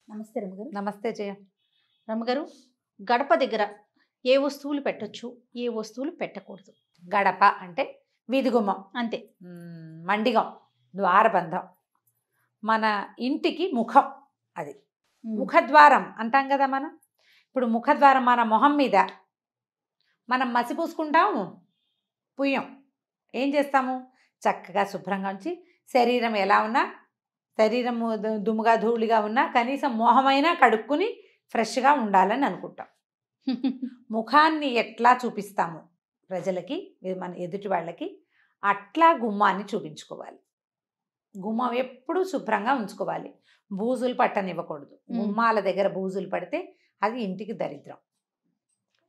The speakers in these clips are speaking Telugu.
నమస్తే రమ్మగారు. నమస్తే జయ. రమ్మగారు, గడప దగ్గర ఏ వస్తువులు పెట్టొచ్చు, ఏ వస్తువులు పెట్టకూడదు? గడప అంటే వీధి గుమ్మం, అంతే. మండిగం, ద్వారబంధం, మన ఇంటికి ముఖం. అది ముఖద్వారం అంటాం కదా మనం. ఇప్పుడు ముఖద్వారం మన మొహం మీద మనం మసి పూసుకుంటాము, పుయ్యం. ఏం చేస్తాము? చక్కగా శుభ్రంగా ఉంచి శరీరం ఎలా ఉన్నా, శరీరం దుమ్ముగా ధూళిగా ఉన్నా కనీసం మొహమైనా కడుక్కుని ఫ్రెష్గా ఉండాలని అనుకుంటాం. ముఖాన్ని ఎట్లా చూపిస్తాము ప్రజలకి, మన ఎదుటి వాళ్ళకి, అట్లా గుమ్మాన్ని చూపించుకోవాలి. గుమ్మం ఎప్పుడూ శుభ్రంగా ఉంచుకోవాలి. బూజులు పట్టనివ్వకూడదు. గుమ్మాల దగ్గర బూజులు పడితే అది ఇంటికి దరిద్రం.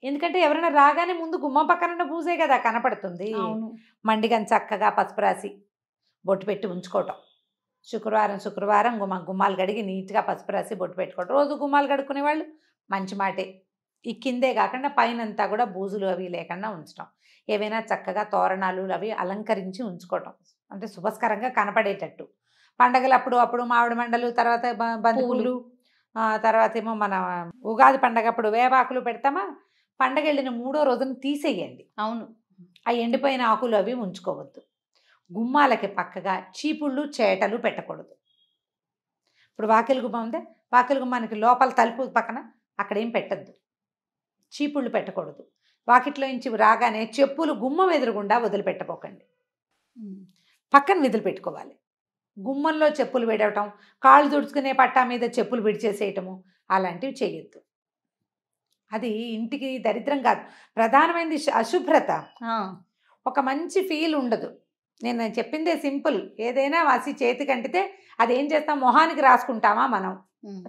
ఎందుకంటే ఎవరైనా రాగానే ముందు గుమ్మం పక్కన ఉన్న బూజే కదా కనపడుతుంది. మండిగని చక్కగా పసుపు రాసి బొట్టు పెట్టి ఉంచుకోవటం. శుక్రవారం గుమ్మాలు కడిగి నీట్గా పసుపు రాసి బొట్టు పెట్టుకోవటం. రోజు గుమ్మాలు కడుక్కునే వాళ్ళు మంచి మాటే. ఈ కిందే కాకుండా పైనంతా కూడా బూజులు అవి లేకుండా ఉంచడం. ఏవైనా చక్కగా తోరణాలు అవి అలంకరించి ఉంచుకోవటం, అంటే శుభస్కరంగా కనపడేటట్టు. పండగలప్పుడు అప్పుడు మామిడి మండలు, తర్వాత బంతిపూలు, తర్వాత ఏమో మన ఉగాది పండగప్పుడు వేపాకులు పెడతామా. పండగ వెళ్ళిన 3వ రోజున తీసేయండి. అవును. ఆ ఎండిపోయిన ఆకులు అవి ఉంచుకోవద్దు. గుమ్మాలకి పక్కగా చీపుళ్ళు చేటలు పెట్టకూడదు. ఇప్పుడు వాకిలి గుమ్మం ఉందే, వాకిలి గుమ్మానికి లోపల తలుపు పక్కన అక్కడేం పెట్టద్దు. చీపుళ్ళు పెట్టకూడదు. వాకిట్లో నుంచి రాగానే చెప్పులు గుమ్మం ఎదురుగుండా వదిలిపెట్టపోకండి. పక్కన వదిలిపెట్టుకోవాలి. గుమ్మంలో చెప్పులు విడవటం, కాళ్ళు తుడుచుకునే పట్టా మీద చెప్పులు విడిచేసేయటము అలాంటివి చేయొద్దు. అది ఇంటికి దరిద్రం కాదు, ప్రధానమైనది అశుభ్రత. ఒక మంచి ఫీల్ ఉండదు. నేను చెప్పిందే సింపుల్. ఏదైనా వాసి చేతికి అంటితే అది ఏం చేస్తాం? మొహానికి రాసుకుంటామా మనం?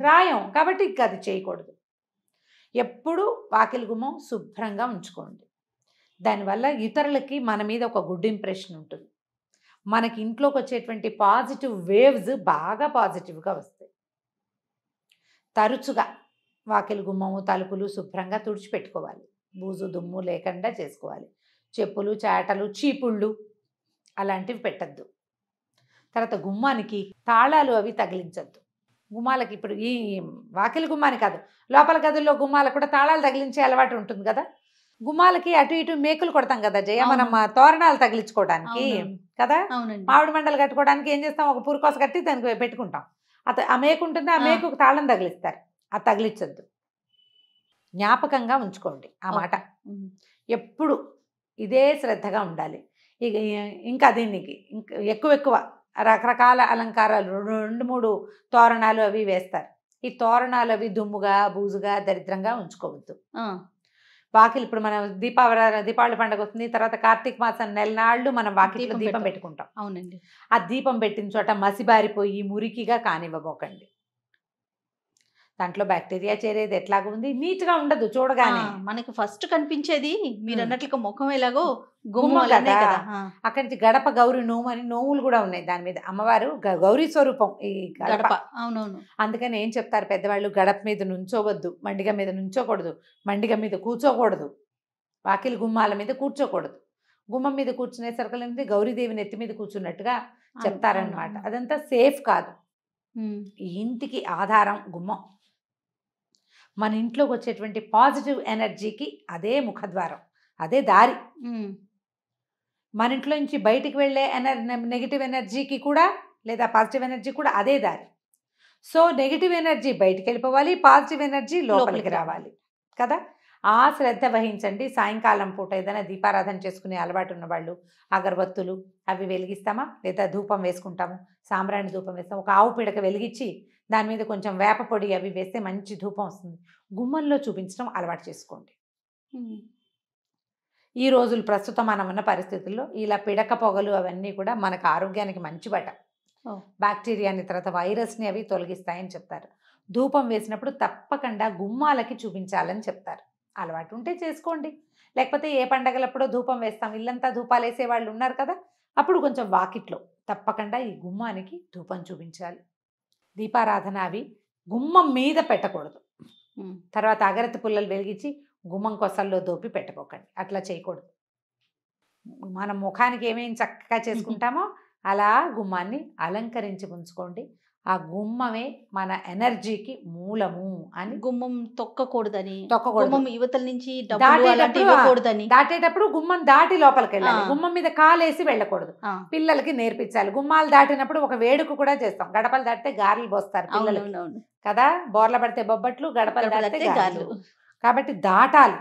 రాయం. కాబట్టి ఇంకా అది చేయకూడదు. ఎప్పుడూ వాకిలి గుమ్మం శుభ్రంగా ఉంచుకోండి. దానివల్ల ఇతరులకి మన మీద ఒక గుడ్ ఇంప్రెషన్ ఉంటుంది. మనకి ఇంట్లోకి వచ్చేటువంటి పాజిటివ్ వేవ్స్ బాగా పాజిటివ్గా వస్తాయి. తరచుగా వాకిలి గుమ్మము, తలుపులు శుభ్రంగా తుడిచిపెట్టుకోవాలి. బూజు దుమ్ము లేకుండా చేసుకోవాలి. చెప్పులు, చాటలు, చీపుళ్ళు అలాంటివి పెట్టద్దు. తర్వాత గుమ్మానికి తాళాలు అవి తగిలించద్దు. గుమ్మాలకి ఇప్పుడు ఈ వాకిలి గుమ్మాని కాదు, లోపల గదుల్లో గుమ్మాలకు కూడా తాళాలు తగిలించే అలవాటు ఉంటుంది కదా. గుమ్మాలకి అటు ఇటు మేకులు కొడతాం కదా జయ, మనం తోరణాలు తగిలించుకోవడానికి కదా. మామిడి మండలు కట్టుకోవడానికి ఏం చేస్తాం? ఒక పురుకోస కట్టి దానికి పెట్టుకుంటాం. ఆ మేకు ఉంటుంది, ఆ మేకుకు తాళం తగిలిస్తారు. అది తగిలించద్దు. జ్ఞాపకంగా ఉంచుకోండి ఆ మాట. ఎప్పుడు ఇదే శ్రద్ధగా ఉండాలి. ఇంకా దీనికి ఎక్కువ రకరకాల అలంకారాలు 2-3 తోరణాలు అవి వేస్తారు. ఈ తోరణాలు అవి దుమ్ముగా బూజుగా దరిద్రంగా ఉంచుకోవద్దు. వాకిలి ఇప్పుడు మనం దీపావళి పండుగ వస్తుంది, తర్వాత కార్తీక మాసం నెలనాళ్ళు మనం వాకిలిలో దీపం పెట్టుకుంటాం. అవునండి. ఆ దీపం పెట్టిన చోట మసిబారిపోయి మురికిగా కానివ్వబోకండి. దాంట్లో బ్యాక్టీరియా చేరేది ఎట్లాగా ఉంది, నీట్గా ఉండదు చూడగానే. మనకి ఫస్ట్ కనిపించేది మీరు అన్నట్లుగా ముఖం ఎలాగో గుమ్మం కదా. అక్కడి నుంచి గడప గౌరి నోము అని నోములు కూడా ఉన్నాయి. దాని మీద అమ్మవారు గౌరీ స్వరూపం ఈ గడప. అవునవును. అందుకని ఏం చెప్తారు పెద్దవాళ్ళు? గడప మీద నుంచోవద్దు, మండిగ మీద నుంచోకూడదు, మండిగ మీద కూర్చోకూడదు, వాకిలి గుమ్మాల మీద కూర్చోకూడదు. గుమ్మం మీద కూర్చునే సరుకులు గౌరీదేవిని ఎత్తి మీద కూర్చున్నట్టుగా చెప్తారనమాట. అదంతా సేఫ్ కాదు. ఈ ఇంటికి ఆధారం గుమ్మం. మన ఇంట్లోకి వచ్చేటువంటి పాజిటివ్ ఎనర్జీకి అదే ముఖద్వారం, అదే దారి. మన ఇంట్లో నుంచి బయటికి వెళ్ళే నెగిటివ్ ఎనర్జీకి కూడా, లేదా పాజిటివ్ ఎనర్జీ కూడా అదే దారి. సో నెగిటివ్ ఎనర్జీ బయటికి వెళ్ళిపోవాలి, పాజిటివ్ ఎనర్జీ లోపలికి రావాలి కదా. ఆ శ్రద్ధ వహించండి. సాయంకాలం పూట ఏదైనా దీపారాధన చేసుకునే అలవాటు ఉన్నవాళ్ళు అగరబత్తులు అవి వెలిగిస్తామా, లేదా ధూపం వేసుకుంటాము, సాంబ్రాణి ధూపం వేస్తాం. ఒక ఆవు పిడక వెలిగించి దాని మీద కొంచెం వేప పొడి అవి వేస్తే మంచి ధూపం వస్తుంది. గుమ్మంలో చూపించడం అలవాటు చేసుకోండి. ఈ రోజులు ప్రస్తుతం మనం ఉన్న పరిస్థితుల్లో ఇలా పిడక పొగలు అవన్నీ కూడా మనకు ఆరోగ్యానికి మంచి బట. బ్యాక్టీరియాని, తర్వాత వైరస్ని అవి తొలగిస్తాయని చెప్తారు. ధూపం వేసినప్పుడు తప్పకుండా గుమ్మాలకి చూపించాలని చెప్తారు. అలవాటు ఉంటే చేసుకోండి. లేకపోతే ఏ పండగలప్పుడో ధూపం వేస్తాం, ఇల్లంతా ధూపాలు వేసే వాళ్ళు ఉన్నారు కదా, అప్పుడు కొంచెం వాకిట్లో తప్పకుండా ఈ గుమ్మానికి ధూపం చూపించాలి. దీపారాధన అవి గుమ్మం మీద పెట్టకూడదు. తర్వాత అగరత్తి పుల్లలు వెలిగించి గుమ్మం కొసల్లో దోపి పెట్టబోకండి. అట్లా చేయకూడదు. మనం ముఖానికి ఏమేమి చక్కగా చేసుకుంటామో అలా గుమ్మాన్ని అలంకరించి ఉంచుకోండి. ఆ గుమ్మమే మన ఎనర్జీకి మూలము అని. గుమ్మం తొక్కకూడదని, తొక్కకూడదు. గుమ్మం యువతల నుంచి డబ్బులు అలాంటివి దాటేటప్పుడు ఇవ్వకూడదని. దాటేటప్పుడు గుమ్మం దాటి లోపలికి వెళ్ళాలి. ఆ. గుమ్మం మీద కాలేసి వెళ్ళకూడదు. ఆ, పిల్లలకి నేర్పించాలి. గుమ్మాలు దాటినప్పుడు ఒక వేడుక కూడా చేస్తాం. గడపలు దాటితే గారెలు పోస్తారు పిల్లలకి అవునవునవును. కదా. బోర్ల పడితే బొబ్బట్లు, గడపలు గడపలు దాటితే దాటితే గారెలు. గారెలు. కాబట్టి దాటాలి.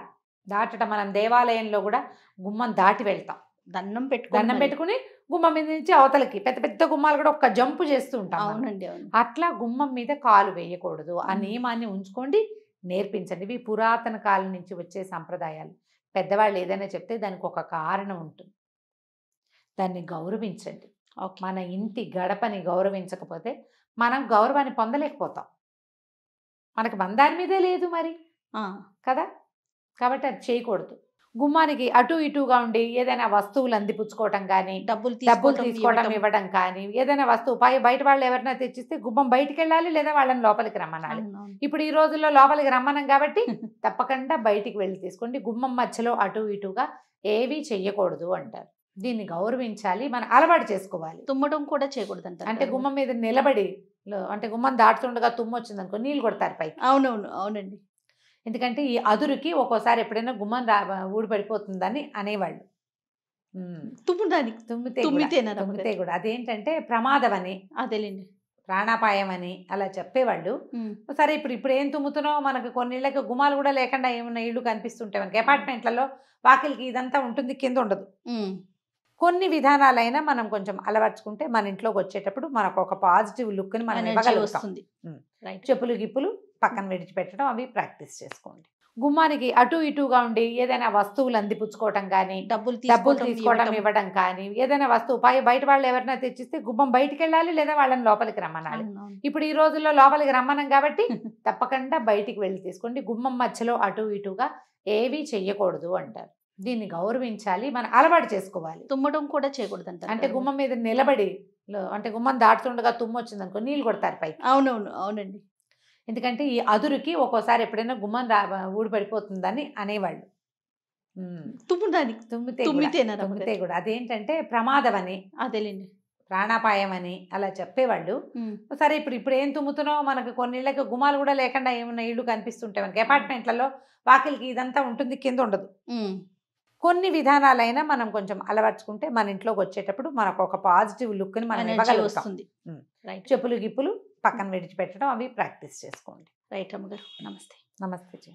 దాటడం మనం దేవాలయంలో కూడా గుమ్మం దాటి వెళ్తాం. దండం దండం పెట్టుకుని గుమ్మం మీద నుంచి అవతలకి పెద్ద పెద్ద గుమ్మాలు కూడా ఒక్క జంపు చేస్తూ ఉంటాం మనం. అవునండి, అవును. అట్లా గుమ్మం మీద కాలు వేయకూడదు. ఆ నియమాన్ని ఉంచుకోండి, నేర్పించండి. ఇవి పురాతన కాలం నుంచి వచ్చే సంప్రదాయాలు. పెద్దవాళ్ళు ఏదైనా చెప్తే దానికి ఒక కారణం ఉంటుంది. దాన్ని గౌరవించండి. ఓకే. మన ఇంటి గడపని గౌరవించకపోతే మనం గౌరవాన్ని పొందలేకపోతాం. మనకి బంధాని మీదే లేదు మరి ఆ, కదా. కాబట్టి అది చేయకూడదు. గుమ్మానికి అటు ఇటుగా ఉండి ఏదైనా వస్తువులు అందిపుచ్చుకోవటం కానీ, డబ్బులు డబ్బులు తీసుకోవటం, తీసుకోవడం ఇవ్వటం. ఇవ్వడం కానీ, ఏదైనా వస్తువు బయట వాళ్ళు ఎవరైనా తెచ్చిస్తే గుమ్మం బయటికి వెళ్ళాలి, లేదా వాళ్ళని లోపలికి రమ్మనాలి. అవునవును. ఇప్పుడు ఈ రోజుల్లో లోపలికి రమ్మనం కాబట్టి తప్పకుండా బయటికి వెళ్ళి తీసుకోండి. గుమ్మం మధ్యలో అటు ఇటుగా ఏవీ చెయ్యకూడదు అంటారు. దీన్ని గౌరవించాలి, మనం అలవాటు చేసుకోవాలి. తుమ్మడం కూడా చేయకూడదు అంటారు అంటే కదా. గుమ్మం మీద నిలబడి అంటే గుమ్మం దాటుతుండగా తుమ్ము వచ్చింది అనుకో, నీళ్ళు కొడతారు పైకి. అవునవును, అవునండి. ఎందుకంటే ఈ అదురుకి ఒక్కోసారి ఎప్పుడైనా గుమ్మం ఊడిపడిపోతుందని అనేవాళ్ళు. తుమ్మడానికి తుమ్మితేనా రమ్మగారు? తుమ్మితే కూడా అదేంటంటే ప్రమాదం అని, అదేలేండి. ప్రాణాపాయం అని అలా చెప్పేవాళ్ళు. సరే ఇప్పుడు ఏం తుమ్ముతున్నావు, మనకు కొన్ని ఇళ్ళకి గుమ్మాలు కూడా లేకుండా ఏమన్నా ఇళ్ళు కనిపిస్తుంటాయి మనకి. అపార్ట్మెంట్లలో వాకిలికి ఇదంతా ఉంటుంది, కింద ఉండదు. కొన్ని విధానాలైనా మనం కొంచెం అలవర్చుకుంటే మన ఇంట్లోకి వచ్చేటప్పుడు మనకు ఒక పాజిటివ్ లుక్ని మనం ఎనర్జీ ఇవ్వగలుగుతాం. వస్తుంది. రైట్. చెప్పులు గిప్పులు పక్కన విడిచిపెట్టడం అవి ప్రాక్టీస్ చేసుకోండి. గుమ్మానికి అటు ఇటుగా ఉండి ఏదైనా వస్తువులు అందిపుచ్చుకోవటం కానీ, డబ్బులు తీసుకోవడం తీసుకోవటం, ఇవ్వడం కానీ, ఏదైనా వస్తువు బయట వాళ్ళు ఎవరైనా తెచ్చిస్తే గుమ్మం బయటికి వెళ్ళాలి, లేదా వాళ్ళని లోపలికి రమ్మనాలి. అవునవును. ఇప్పుడు ఈ రోజుల్లో లోపలికి రమ్మనం కాబట్టి తప్పకుండా బయటికి వెళ్ళి తీసుకోండి. గుమ్మం మధ్యలో అటు ఇటుగా ఏవీ చెయ్యకూడదు అంటారు. దీన్ని గౌరవించాలి, మనం అలవాటు చేసుకోవాలి. తుమ్మడం కూడా చేయకూడదు అంటారు అంటే కదా. గుమ్మం మీద నిలబడి అంటే గుమ్మం దాటుతుండగా తుమ్ము వచ్చింది అనుకో, నీళ్ళు కొడతారు పైకి. అవునవును, అవునండి. ఎందుకంటే ఈ అదురుకి ఒక్కోసారి ఎప్పుడైనా గుమ్మం ఊడిపడిపోతుందని అనేవాళ్ళు. తుమ్మడానికి తుమ్మితేనా రమ్మగారు? తుమ్మితే కూడా అదేంటంటే ప్రమాదం అని, అదేలేండి. ప్రాణాపాయం అని అలా చెప్పేవాళ్ళు. సరే ఇప్పుడు ఏం తుమ్ముతున్నావు, మనకు కొన్ని ఇళ్ళకి గుమ్మాలు కూడా లేకుండా ఏమన్నా ఇళ్ళు కనిపిస్తుంటాయి మనకి. అపార్ట్మెంట్లలో వాకిలికి ఇదంతా ఉంటుంది, కింద ఉండదు. కొన్ని విధానాలైనా మనం కొంచెం అలవర్చుకుంటే మన ఇంట్లోకి వచ్చేటప్పుడు మనకు ఒక పాజిటివ్ లుక్ని మనం ఎనర్జీ ఇవ్వగలుగుతాం. వస్తుంది. రైట్. చెప్పులు గిప్పులు పక్కన విడిచిపెట్టడం అవి ప్రాక్టీస్ చేసుకోండి. రైట్ అమ్మగారు. నమస్తే. నమస్తే.